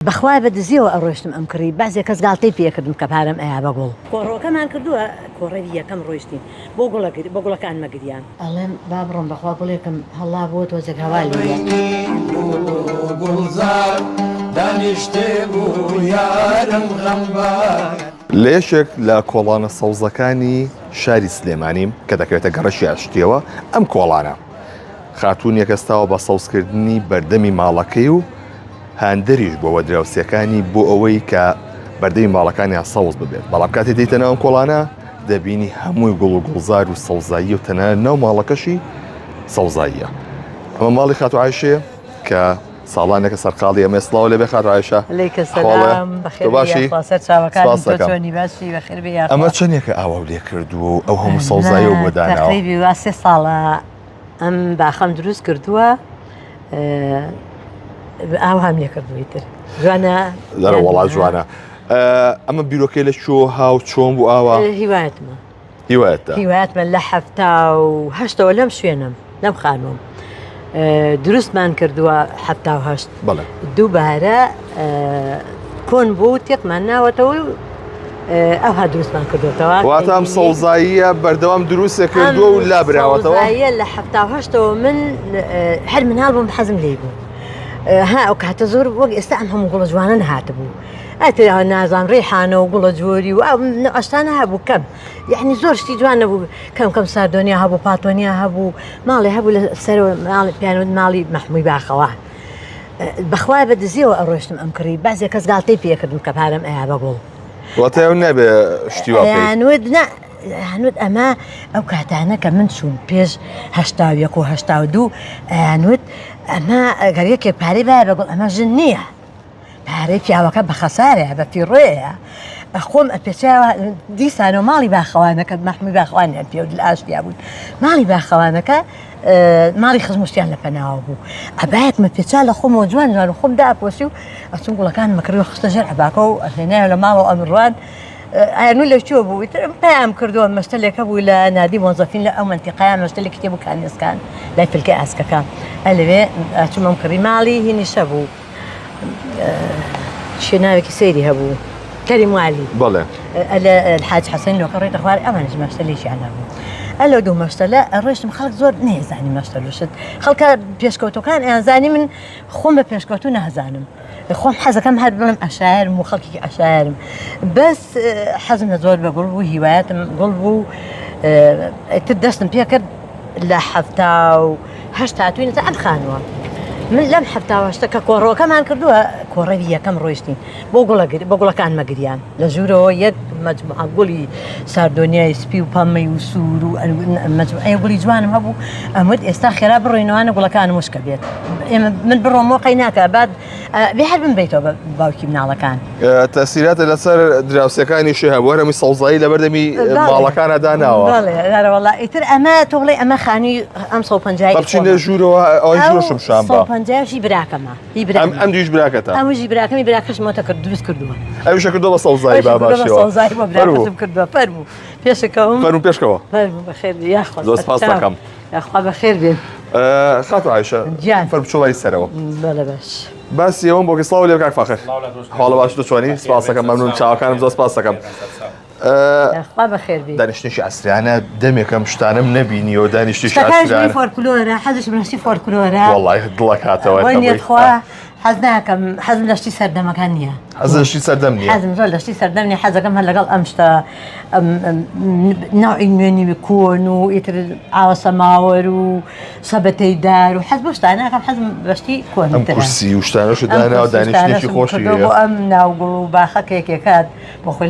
بەخوای بەدزیەوە ئەڕۆیشتم ئەم کڕی بەعزێ کەس گاڵتەی پێکردم کە پارەم ئەیا بەگوڵ کۆڕۆکەمان کردووە کۆڕەوی یەکەم ڕۆیشتین بۆ گوڵەکان مەگریان ئەڵێم با بڕۆم بەخوا گوڵێکم هەڵا بۆ تۆزێک هەوالی گوڵزار دانیشتێ بوو یارم غەمبار لێشێک لە کۆڵانە سەوزەکانی شاری سلێمانیم کە دەکەوێتە گەڕەشی ئاشتیەوە ئەم کۆڵانە خاتوون یەکەستاوە بە سەوزکردنی بەردەمی ماڵەکەی و هاندەریش بۆەوە دراوسەکانی بۆ ئەوەی کە بەردەمی ماڵەکانیان سەوز ببێت بەڵام کاتێ دێتە ناو کۆڵانە دەبینی هەمووی گوڵ و گوڵزار و سەوزایی و تەنە ناو ماڵەکەشی سەوزاییە ئەمە ماڵی خاتو عایشەیە کە ساڵانێکە سەرقاڵی ئەمە سڵاو لێبێ خاتو عایشە ئەمە چەندێکە ئاوا لێ کردووە و ئەو هەموو سەوزایی و بۆداناوە سێ ساڵە ئەم باخەم دروست کردووە ئاو هەم لێ کردووی تر جوانە لەرە وڵات جوانە ئەمە بیرۆکەی لە چۆ هاو چۆم بوو ئاوا هیوایەتمە هیوایەتە لە 1970 لەم شوێنم لەم خانوم دروستمان کردووە 1970 دووبارە کۆن بوو تێکمان ناوەتەوە ئەوها دروستمان کردوێتەوە واتە ئەم سەوزاییە بەردەوام دروستە کردووە و لابراوەتەوە لە 1970 من هەر مناڵ بووم حەزم لێ بوو ها ئەو کاتە زۆر وەک ئێستا ئەم هەموو گوڵە جوانە نهاتە بوو ئەتر نازان ڕێحانە و گوڵە جۆری و ئەشتانە هەبوو کەم یعنی زۆر شتی جوانە بوو کەم ساردۆنیا هەبوو پاتۆنیا هەبوو ماڵی هەبوو لە سەرەوە ماڵی پیانوت ماڵی مەحمووی باخەوە بەخوای بەدزیەوە ئەڕۆیشتم ئەم کڕی بەعزێ کەس گاڵتەی پێکردم کە پارەم ئەیا بەگوڵ واتە ئەو نەبێ شتی وا هەنوت ئەمە ئەو کاتانە کە من چوون پێش 1970 و 1972 هەنوت ئەمە گەریەکێ پارەی بایە بەگوڵ ئەمە ژن نییە پارەی پیاوەکە بە خەسارەیە بە پیڕۆیە خۆم ئەپێچاوە دیسانەوە ماڵی باخەوانەکە مەحمووی باخەوانیان پێ لە ئاشتیا بوون ماڵی باخەوانەکە ماڵی خزمشتیان لە پەناوە بوو ئەبایەتمە پێچا لە خۆمەوە جوان و خۆم داپۆسی و ئەچون گوڵەکان مەکردەوە خستە ژەر عەباکە و ئەهێنایە لە ماڵەوە ئەمڕوان ئەنوو لە چوە بوو ترم پێیان کردووە مەشتەلێکە بوو لە نادی مۆزەفین لە ئەو منتیقەیان مەشتەلێکی تێبوو کانیسکان لای فلکە ئاسکەکان ئەلەوێ ئاچوومەم کڕی ماڵی هینیشە بوو شوێناوێکی سەیری هەبوو کەریم والی بەڵێ الحاج حەسەن لۆکە ڕێتە خوار ئەمانش مەشتەلێکیان هەبوو ئەلە دوو مەشتەلە ڕۆیشتم خەڵک زۆر نێزانی مەشتەلوشت خەڵکە پێشکەوتەکان ئەیانزانی من خۆم بە پێشکەوتو نەهزانم خۆم حەزەکەم هەر بڵم ئەشاعرم و خەڵکی ئەشاعرم بەس حەزم لە زۆر بە گوڵ بوو هیوایەتم گوڵ بوو تر دەستم پێ کرد لە 1970 هاتووینە ئەم خانووە من لەم 1970 کە کۆڕۆکەمان کردووە کۆڕەوی یەکەم ڕۆیشتین بۆ گوڵەکان مەگریان لە ژوورەوە یەک مەجموعە گوڵی ساردۆنیای سپی و پەمەی و سوور و مەجموعەی گوڵی جوانم هەبوو ئەمەد ئێستا خێرا بڕۆینەوەوانە گوڵەکان وشکە بێت ئێمە من بڕۆمەوە قەی ناکە بعد بێهەر بم بیتەوە بە باوکی مناڵەکان تەسیراتە لەسەر دراوسەکانی شێ هەبوو هەمی سەوزایی لەبەردەمی ماڵەکانە داناوە وڵا ئیتر ئەمە تۆ بڵێ ئەمە خانی ئەم 150 بچین لە ژوورەوە ئەوەی ژوورشم شامبا 150 براکەمە ئەم دیش براکەتە ئەمژی براکەمی براکەش مۆتە کرد دروست کردووە ئەویشە کردووە بە سەوزایی باباشەوە براکەم کردووە فەرموو پێشەکەم فەرموو پێشکەوە فەرموو بەخێر یاخوا زۆر سپاس دەکەم یاخوا بەخێر بێن خاتو عایشە فەرموو بچۆڵی سەرەوە بەڵێ باش باسی ئەوەم بۆ سڵاو لێ کاک فاخر حاڵە باش دەچوانی سپاس دەکەم مەمنون چاوەکانم زۆر سپاس دەکەم خوا بەخێر بێ دانیشتێکی ئەسریانە دەمێکم شتانم نەبینیەوە دانیشتێکی ئەسریانە فۆرکلۆرە حەزش بنەشتی فۆرکلۆرە وەڵڵای دڵەک هاتەوە حەز ناکەم حەزم لە شتی سەردەمەکان نییە حەز لە شتی سەردەم نییە حەزم زۆر لە شتی سەردەم نییە حەزەکەم هەر لەگەڵ ئەم شتە ناوعی نوێنی کۆن و ئیتر ئاوە سەماوەر و سەبەتەی دار و حەز بۆ شتانە ناکەم حەزم بەشتی کۆنترە ئەم کورسی و شتانەش دانا و دانیشتێکی خۆشی بۆ ئەم ناوگوڵ و باخەکە یەکێکات بۆ خۆی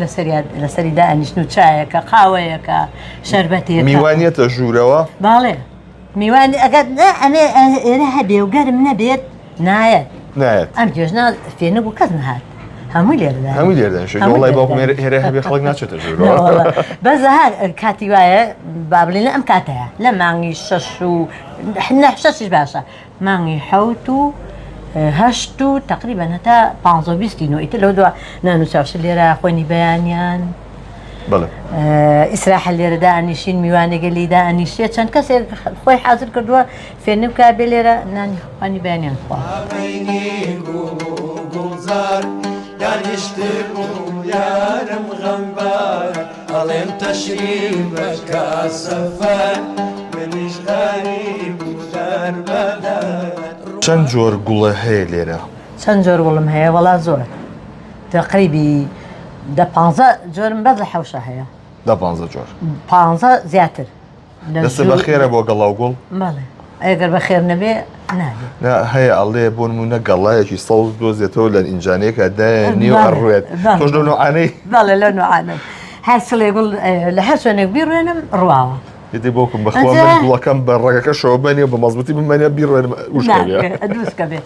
لەسەری دانیشتن و چایەکە قاوەیەکە شەربەتێکە میوانیەتە ژوورەوە باڵێ میوانی ئەگەر ئەمێ ئێرە هەبێ و گەرم نەبێت نایەت ئەم جێژنا فێنە بوو کەس نهات هەمووی لێرە هەمووی لێردەن وڵی باوکم هێرە هەبێ خەڵک ناچێتە ژوورەوە بەس هەر کاتی وایە با بڵێنە ئەم کاتەیە لە مانگی 6 و 6 باشە مانگی 7 و 8 و تقریبا هەتا 15 ئیتر لەو دووە نان و چاوشە لێرە خوێنی بەیانیان ئیسراحە لێرە دانیشین میوانێگە لی دانیشێت چەند کەسێک خۆی حاضر کردووە فێرنە بکە بێ لێرە نانی خوانی بەیانیان خوا گوڵزار دانیشتە بوو یارم غەمبار ئەڵێم تەشریفەکە سەفەر منیش غەریب و دەربەدەر چەند جۆر گوڵە هەیە لێرە؟ چەند جۆر گوڵم هەیە وەڵا زۆر تقریبی 15 جۆرم بەس لە حەوشە هەیە 15 جۆر 15 زیاتر دەستە بەخێرە بۆ گەڵاو گوڵ؟ بەڵێ ئەگەر بەخێر نەبێ نابێت هەیە ئەڵێ بۆ نمونە گەڵایەکی سەوز دۆزێتەوە لە ئینجانەیەکە دایە ئەڕوێت تۆش لە نوعانەی بەڵێ لە نوعانم هەر سڵێ گوڵ لە هەر شوێنێک بیڕوێنم ڕواوە یدی بۆکم بەخوا من گوڵەکەم بە ڕێگەکەشەوە بەنێ بە مەزبوطی بمەنێ بیڕێنم دووسکە بێ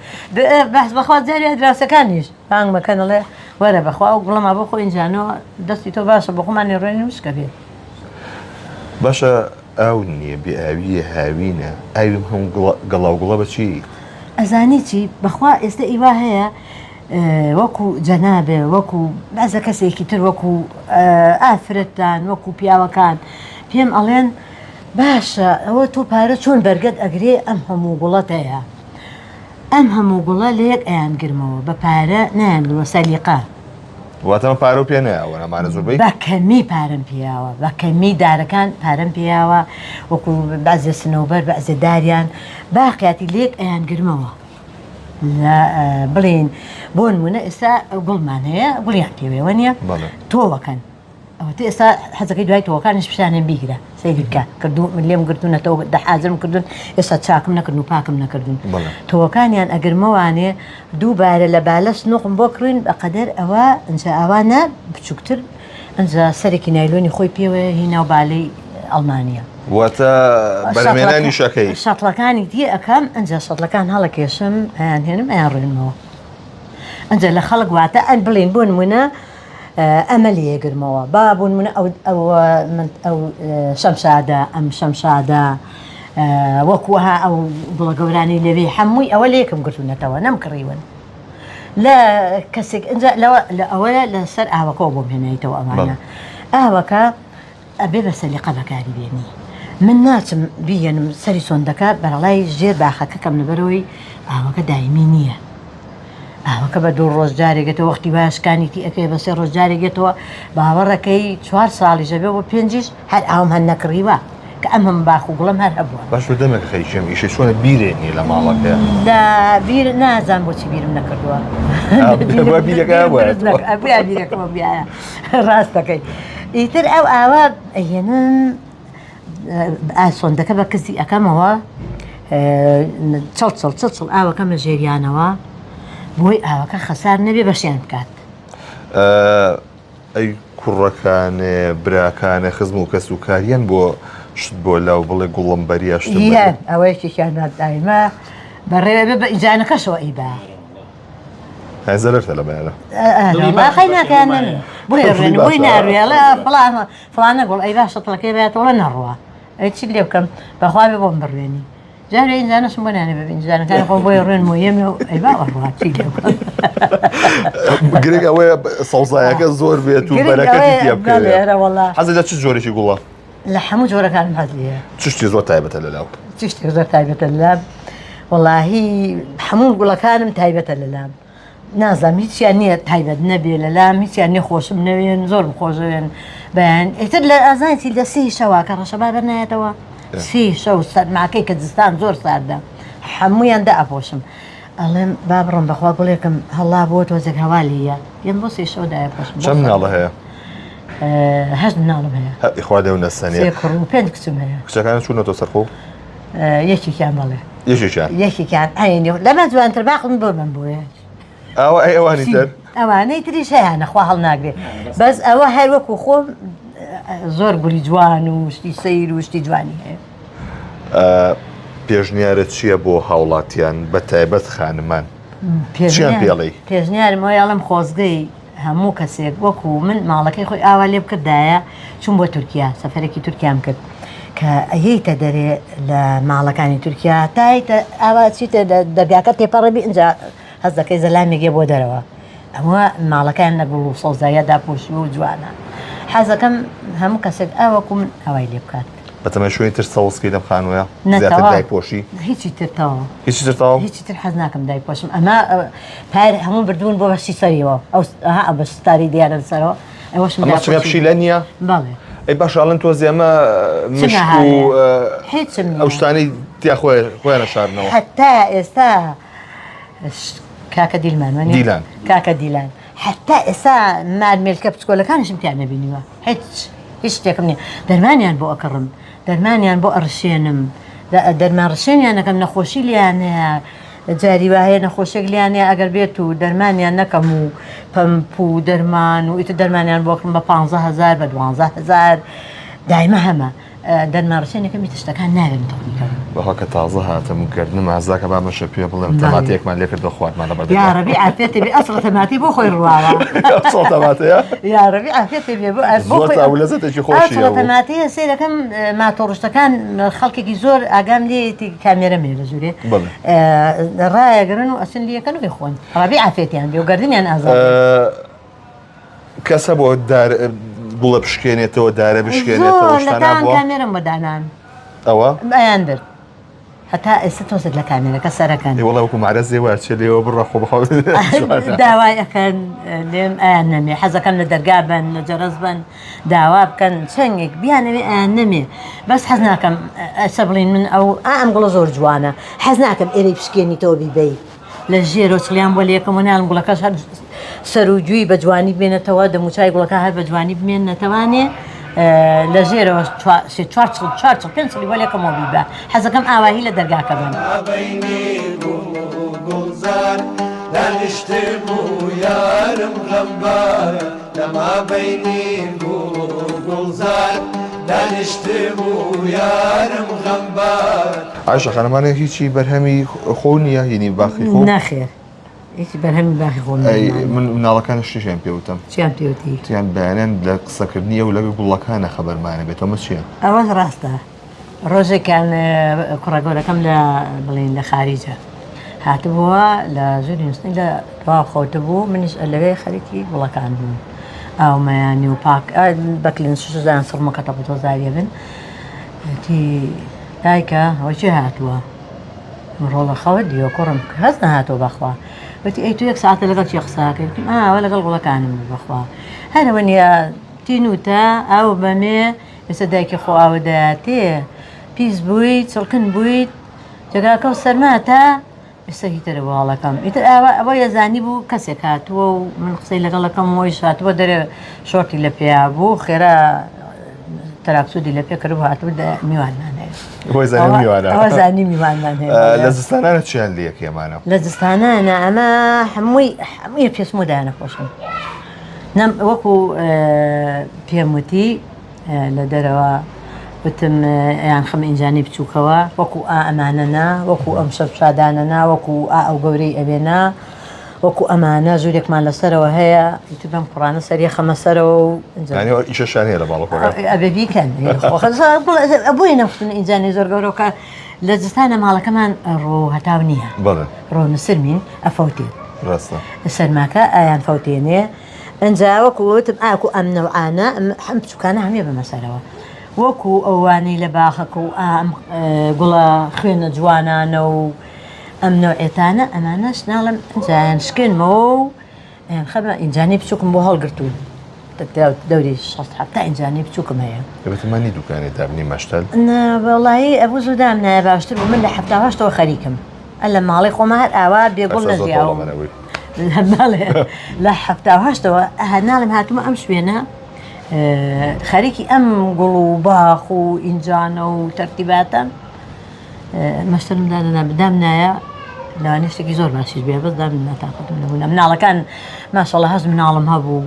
بەس بەخوا جارێ دراسەکانیش بانگ مەکەنەڵێ وەرە بەخوا و گوڵەما بۆ خۆ ئینجانەوە دەستی تۆ باشە بۆ خۆمانی ڕێنی وشکە بێت باشە ئاو نییە بێ ئاویە هاوینە ئاویم هەم گەڵاو گوڵە بەچی؟ ئەزانی چی بەخوا ئێستا ئیوا هەیە وەکو جەنابێ وەکو بەزە کەسێکی تر وەکو ئافرەتان وەکو پیاوەکان پێم ئەڵێن باشە ئەوە تۆ پارە چۆن بەرگەت ئەگرێ ئەم هەموو گوڵەت هەیە ئەم هەموو گوڵە لە یەک ئەیانگرمەوە بە پارە نایانگرمەوە سەلیقە واتەمە پارە و پێ نایەوە ئەمانە زۆربەی بە کەمی پارەم پیاوە بە کەمی دارەکان پارەم پیاوە وەکو بەعزێ سنەوبەر بەعزێ داریان باقیاتی لێک ئەیانگرمەوە بڵێن بۆ نمونە ئێستا گوڵمان هەیە گوڵیان پێوێوە نییە تۆوەکەن ئەوە ئێستا حەزەکەی دوای تۆوەکانش پیشانێن بیگرە سەیری بکە کردو من لێم گرتوونەتەوە دەحازرم کردوون ئێستا چاکم نەکردن و پاکم نەکردوون تۆوەکانیان ئەگرمەوانێ دووبارە لە بالەس نوقم بۆ کڕین بەقەدەر ئەوە ئەنجا ئەوانە بچووکتر ئەنجا سەرێکی نایلۆنی خۆی پێوە هینا و بالەی ئەڵمانیا واتە بەرمێنانی شەکەی شەتڵەکانی دی ئەەکەم ئەنجا شەتڵەکان هەڵەکێشم ئەیان هێنم ئەیان ڕێنمەوە ئەنجا لە خەڵک واتە ئەن بڵێن بۆ نمونە ئەمە لێگرمەوە با بوون منە ئەو شەمشادە ئەم شەمشادە وەکوها ئەو بڵە گەورانی لەوێ هەمووی ئەوە لێکم گرتوونەتەوە نەمکڕیون لە کەسێک لە ئەوەیە لەسەر ئاوەکەەوە بۆم هێنایتەوە ئەمانە ئاوەکە ئەبێ بە سەلیقە بەکاری بێنی من ناچم بیێنم سەری سۆندەکە بەرەڵای ژێر باخەکەکەم لەبەرەوەی ئاوەکە دایمی نییە ئاوەکە بە دوو ڕۆژ جارێگێتەوە وەختی باشکانیتی ئەەکەی بە سێ ڕۆژ جارێگێتەوە باوەڕەکەی 4 ساڵی ژەبێ بۆ 5 هەر ئاوم هەن نەکڕیوە کە ئەم هەم باخ و گوڵم هەر هەبووە باش دەمێک خەیشم ئیشە چۆنە بیرێنی لە ماڵەکە دا بیر نازان بۆچی بیرم نەکردووە بیرەکەمە بیایە ڕاستەکەی ئیتر ئەو ئاوا ئەهێنن ئاسۆندەکە بە کەسی ئەەکەمەوە چڵ ئاوەکەم لە ژێریانەوە بۆی ئاوەکە خەسار نەبێ بەشیان بکات ئەی کوڕەکانێ براکانە خزم و کەس و کاریان بۆ شت بۆ لاو بڵێ گوڵم بەریاشتە ئەوەیەکیان دایمە بەڕێوێ بە ئیجانەکەشەوە ئیبا هەزەرتە لە بەیانە خەی ناکەیان نەنێ بۆی ناروێڵە فڵانە گوڵ ئەی باش شەتڵەکەی بێتەوە نەڕوە ئەی چی لێ بکەم بەخوا بێ بۆم بڕوێنی جارێ ئینجانەشم بۆ نانێ بە ئینجانەکان خۆ بۆی ڕێن مۆیەمێ و ئەی باوەڕوا چی لێ بکەم گرنگ ئەوەیە سەوزایەکە زۆر بێت و بەرەکەتی تێ بکەوێت حەزت لە چ جۆرێکی گوڵە؟ لە هەموو جۆرەکانم حەز لێیە چ شتی زۆر تایبەتە لەلاو؟ چ شتێک زۆر تایبەتە لەلام وەڵاهی هەموو گوڵەکانم تایبەتە لەلام نازانم هیچیان نییە تایبەت نەبێ لەلام هیچیان نیە خۆشم نەوێن زۆر خۆشەوێن بەیان ئیتر لە ئازانتی لە 3 شەوە کە ڕەشەبا بەرنایەتەوە 3 شەو سەرماکەی کە جستان زۆر ساردە هەموویان دائەپۆشم ئەڵێم با بڕۆم بەخوا گوڵێکم هەڵا بۆ تۆزێک هەوالیە یەم بۆ 3 شەو دایەپۆشم چەند مناڵە هەیە؟ 8 مناڵم هەیە خوا دێونە سەنێ 5 کچم هەیە کچەکانە چوونەتەوە سەرخۆ؟ یەکێکیان بەڵێ یەکێکیان هەینی لەمە جوانتر باقم بۆ من بۆیە ئەوە ئەوانی تر ئەوانەی تریش هەیەە خوا هەڵ ناگرێت بەس ئەوە هەر وەکو خۆم زۆر گوڵی جوان و شتی سەیر و شتی جوانی هەیە پێشنیارت چییە بۆ هاوڵاتیان بە تایبەت خانمان چیان پێڵی؟ پێشنیارمەوە ئەڵم خۆزگەی هەموو کەسێک وەکو من ماڵەکەی خۆی ئاوا لێ بکردایە چوون بۆ تورکیا سەفەرێکی تورکیام کرد کە ئەیتە دەرێ لە ماڵەکانی تورکیا تایتە ئاوا چیتە دەرگاکە تێپەڕەبی ئەنجا هەز دەکەی زەلامێکێ بۆ دەرەوە ئەوە ماڵەکان نەگوڵ و سەوزایە داپۆشی و جوانە حەزەکەم هەموو کەسێک ئاوەکو من ئەوای لێ بکات بەتەمە شوێنی تر سەوزکی لەم خانووە نەتەوا. زیاتر دایپۆشی هیچی ترتەوە هیچی ترتەوە هیچی تر حەز ناکەم دایپۆشم ئەمە پار هەموو بردوون بۆ بەشی سەریەوە ئەو بە ستاری دیارە سەرەوە ئەوەشم ئەمە چمە پشی لە نییە بەڵێ ئەی باش ئاڵن تۆ زێمە مشک و هیچم ئەو شتانی تیا خۆیانە شارنەوە حتا ئێستا کاکە دیلمان دیلان. کاکە دیلان حتا ئێستا مارمێلکە پچکۆلەکانشم تیان نەبینیوە هیچ شتێکم نییە دەرمانیان بۆ ئەکڕم دەرمانیان بۆ ئەڕشێنم دەرمان ڕشێنیان نەکەم نەخۆشی لیانەیە جاری وایە نەخۆشێک لیانەیە ئەگەر بێت و دەرمانیان نەکەم و پەمپ و دەرمان و ئیتر دەرمانیان بۆکڕم بە 15,000 بە 12,000 دایمە هەمە دەرمان ڕشێنێکەم تشتەکان ناوێن تەکنیکەکە بەخوا کە تازە هاتەمکردنم ئازاکە بامەشە پێ بڵێم تەماتێکمان لێ کردو خواردمان لە بەردەما یاڕەبی عافێتێ بێ ئەسڵ تەماتی بۆ خۆی ڕواوە تەماتەیە یاڕەبی عافێتێ بێ بۆ زۆر تاو لەزەتێکی خۆشیە تەماتەیە سیرەکەم ماتۆڕشتەکان خەڵکێکی زۆر ئاگام لێتی کامێرە مێ لە زورێ ڕایەگرن و ئەسن لیەکەن وی خۆن ڕەبی عافێتیان بێ و گەردنیان ئازاد کەسە بۆ گوڵە بشکێنێتەوە دارە بشکێنێتەوە شتانە بووە کامێرم بەدانان ئەوە ئەیان برد هەتا ئێستا تۆزت لە کامێرەکە سەرەکەن وڵە وەکو مارە زێوە چێ لێەوە بڕە خۆ بخۆ داوای ئەەکەن لێم ئایان نەمێ حەزەکەم لە دەرگا بن لە جەرەز بن داوا بکەن چەندێک بیانەوێ ئایان نەمێ بەس حەز ناکەم ئەسە بڵین من ئەو ئەم گوڵە زۆر جوانە حەز ناکەم ئێرەی پشکێنیتەوە بیبەی لە ژێرۆ چڵیان بۆ لێکم و ناڵم گوڵەکەش هەر سەرروجووی بە جوانی بێنێتەوە دەموچای گوڵەکە هەر بە جوانی بمێنێتەوانێ لە ژێرەوە 4 پێ بۆ لێکەمەوە بیبە حەزەکەم ئاواهی لە دەرگاکە بن گوڵزار دانیشتێ بوو یارم غەمبار لەما بەینی گوڵزار دانیشتێ بوو یارم غەمبار عایشە خانەمانە هیچی بەرهەمی خۆ نییە هینی باخی خۆ نەخێر هیچی بەرهەمی باخی خۆ من مناڵەکان شتیان پێوتم چیان پێوتی تیان بەیانیان لە قسەکردنیە و لەگە گوڵەکانە خەبەرمانە بێتەوە چییە ئەوە ڕاستە ڕۆژێکیان کوڕەگۆرەکەم لە بڵین لە خارجە هاتبووە لە زوری نووسنی لە دوا خۆتە بوو منیش لەوێ خەریکی گوڵەکان بوون ئەومەیانی و پاک بەکلین سوزان سڕمەکەتە بۆ تۆزاریە بن تی دایکە ئەوەی هاتووە ڕۆڵە خەوە دیوە کوڕم هەست نەهاتەوە بەخوا وتی ئەی تو 1 ساعتە لەگەڵ چی قساکەی ئەوە لەگەڵ گوڵەکانم بەخوا هەرەوە نیە تینوتە ئەو بەمێ ئێستا دایکی خۆ ئاوەدایاتێ پیس بوویت چڵکن بوویت جگاکە و سەرماتە ئێستا هیترە باڵەکەم ئیتر ئەوە یەزانی بوو کەسێک هاتووە و من قسەی لەگەڵەکەم وۆی هاتووە دەرێ شۆرتی لە پێیا بوو خێرا تەراکسودی لە پێ کردو هاتوو میوانمان هەیە ئەوە زانی میوانمان هەیە لە زستانانە چیان لەیەک ئێمانە لە زستانانە ئەمە هەمووی پێسمۆدایانە خۆشم وەکو پێم وتی لە دەرەوە وتم یان خەم ئینجانی بچووکەوە وەکو ئەمانەنا وەکو ئەم شەب شادانەنا وەکو ئەو گەورەی ئەبێنا وەکو ئەمانە ژوورێکمان لەسەرەوە هەیە ئیتر بەم قوڕانە سەریە خەمەسەرەوە و ئیشەشان هەیە لە باڵەکۆ ئەبێ بیکەن بۆی نەفتن ئینجانی زۆر گەورەکە لە جستانە ماڵەکەمان ڕۆ هەتاو نییە ڕۆ نسرمین ئەفەوتێت سەرماکە ئایان فەوتێنێ ئەنجا وەکو وتم ئاکو ئەم نەوعانە هەم بچووکانە هەمێ بەمەسەرەوە وەکو ئەوانەی لە باخەکە و ئەم گوڵە خوێنە جوانانە و ئەم نەوعێتانە ئەمانەش ناڵم ئەنجایان شکێنمەوە و خەمە ئینجانی بچووکم بۆ هەڵگرتوون دەوری 6 ئینجانی بچووکم هەیە دەبێتمانی دوکانی دابنی مەشتەل وەڵایی ئەبوو زودام نایە باشتر بوو من لە 7 خەریکم ئە لە ماڵی خۆمە هەر ئاوا بێگوڵ نەزیاوم لە 7 ناڵم هاتوومە ئەم شوێنە خەریکی ئەم گوڵ و باخ و ئینجانە و تەرتیباتە مەشتەرم دادەنا بدام نایە لەوانەیە شتێکی زۆر باشیش بێ بەس دام ناتاقەتم لەبوونە مناڵەکان ماشەڵڵا هەز مناڵم هەبوو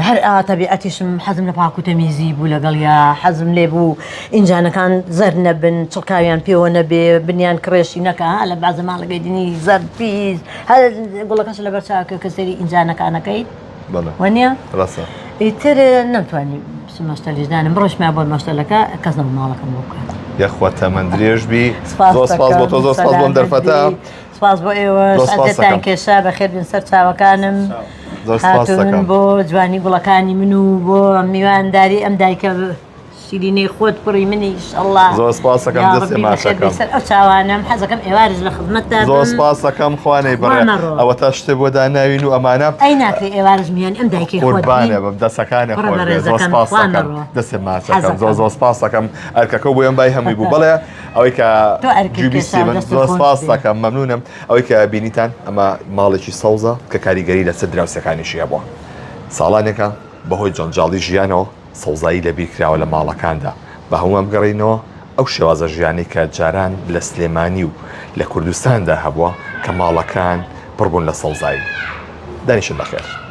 هەر تەبیعەتیشم حەزم لە پاک و تەمیزی بوو لەگەڵ یا حەزم لێ بوو ئینجانەکان زەر نەبن چڵکاویان پێوە نەبێ بنیان کڕێشی نەکە لە بازە ماڵەکەی دینی زەر پیس هەر گوڵەکەش لە بەرچاوکە کە سەری ئینجانەکانەکەیت وەنیە ئیتر نەمتوانی مەشتەلیژدانم بڕۆشمە بۆ مەشتەلەکە کەس نەبوو ماڵەکەم بۆ بکات یاخوا تەمەند درێژبی زۆر سپاس بۆ تۆ زۆر سپاس بۆم دەرفەتە سپاس بۆ ئێوە ئەتان کێشا بەخێر بن سەر چاوەکانم هاتوون بۆ جوانی گوڵەکانی من و بۆ میوانداری ئەم دایکە سیرینەی خۆت پڕی منی ئینشەڵڵا. زۆر سپاس دەکەم دەست ئێماشەکەم. ئەو چاوانم حەزەکەم ئێوارز لە خزمەتدا زۆر سپاس دەکەم خوانەی بڕێ ئەوە تا شتێ بۆ داناوین و ئەمانە ئەی ناکرێ ئێوارز میان ئەم دایکی قوربانە بەم دەسەکانە خۆ زۆر سپاس دەکەم دەستێ ماسەکەم زۆر سپاس دەکەم ئەرکەکە بۆ ئەم بای هەمووی بوو بڵێ ئەوەی کە جوبیسی من زۆر سپاس دەکەم مەمنونم ئەوەی کە بینیتان ئەمە ماڵێکی سەوزە کە کاریگەری لەسەر دراوسەکانیشی هەبووە ساڵانێکە بەهۆی جەنجاڵی ژیانەوە سەوزایی لەبیرکراوە لە ماڵەکاندا بە هەمووام گەڕینەوە ئەو شێوازە ژیانی کە جاران لە سلێمانی و لە کوردستاندا هەبووە کە ماڵەکان پڕبوون لە سەوزایی دانیشن بەخێر.